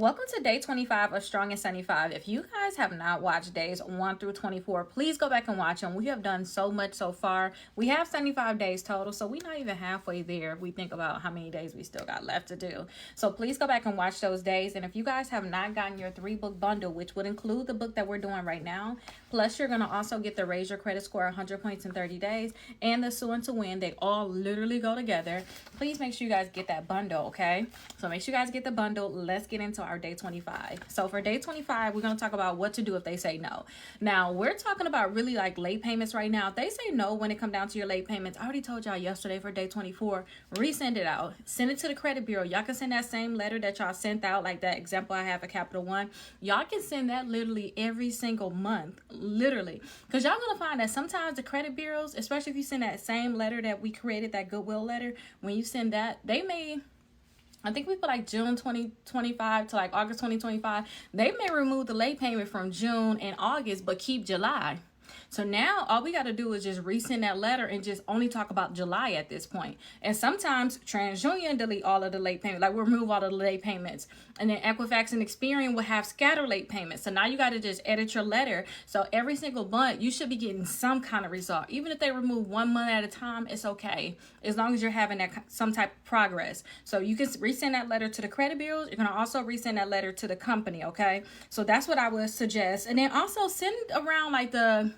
Welcome to day 25 of Strong and 75. If you guys have not watched days 1 through 24, please go back and watch them. We have done so much so far. We have 75 days total, so we're not even halfway there if we think about how many days we still got left to do. So please go back and watch those days. And if you guys have not gotten your 3-book bundle, which would include the book that we're doing right now, plus you're going to also get the Raise Your Credit Score 100 points in 30 days and the Sue and to Win. They all literally go together. Please make sure you guys get that bundle, okay? So make sure you guys get the bundle. Let's get into our day 25. So for day 25, we're going to talk about what to do if they say no. Now, we're talking about really like late payments right now. If they say no when it comes down to your late payments, I already told y'all yesterday for day 24, resend it out. Send it to the credit bureau. Y'all can send that same letter that y'all sent out, like that example I have at Capital One. Y'all can send that literally every single month, literally. Because y'all going to find that sometimes the credit bureaus, especially if you send that same letter that we created, that goodwill letter, when you send that, they may... I think we put like June 2025 to like August 2025. They may remove the late payment from June and August, but keep July. So now all we got to do is just resend that letter and just only talk about July at this point. And sometimes TransUnion delete all of the late payments, like we'll remove all of the late payments. And then Equifax and Experian will have scatter late payments. So now you got to just edit your letter. So every single month you should be getting some kind of result. Even if they remove 1 month at a time, it's okay. As long as you're having that some type of progress. So you can resend that letter to the credit bureaus. You're going to also resend that letter to the company, okay? So that's what I would suggest. And then also send around like the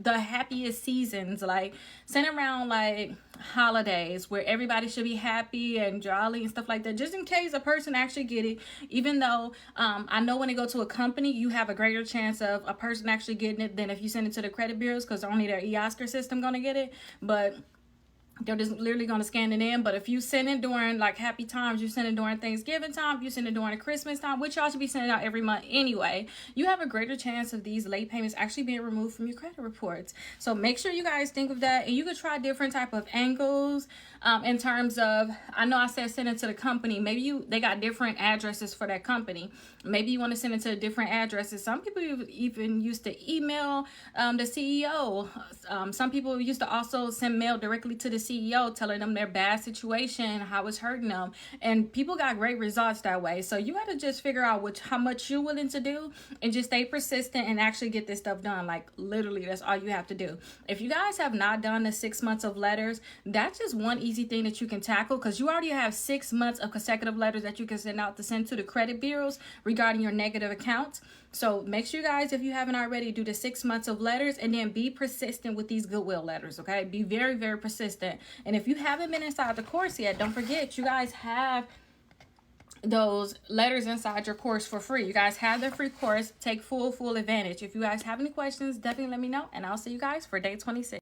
happiest seasons, like send around like holidays where everybody should be happy and jolly and stuff like that, just in case a person actually get it. Even though I know when they go to a company, you have a greater chance of a person actually getting it than if you send it to the credit bureaus, because only their eOscar system gonna get it. But they're just literally going to scan it in. But if you send it during like happy times, you send it during Thanksgiving time, you send it during the Christmas time, which y'all should be sending out every month anyway, you have a greater chance of these late payments actually being removed from your credit reports. So make sure you guys think of that. And you could try different type of angles in terms of, I know I said send it to the company. Maybe they got different addresses for that company. Maybe you want to send it to different addresses. Some people even used to email the CEO. Some people used to also send mail directly to the CEO telling them their bad situation, how it's hurting them, and people got great results that way. So you got to just figure out how much you're willing to do and just stay persistent and actually get this stuff done. Like literally, that's all you have to do. If you guys have not done the 6 months of letters, that's just one easy thing that you can tackle, because you already have 6 months of consecutive letters that you can send out to send to the credit bureaus regarding your negative accounts. So make sure you guys, if you haven't already, do the 6 months of letters and then be persistent with these goodwill letters, okay? Be very, very persistent. And if you haven't been inside the course yet, don't forget, you guys have those letters inside your course for free. You guys have the free course. Take full advantage. If you guys have any questions, definitely let me know, and I'll see you guys for day 26.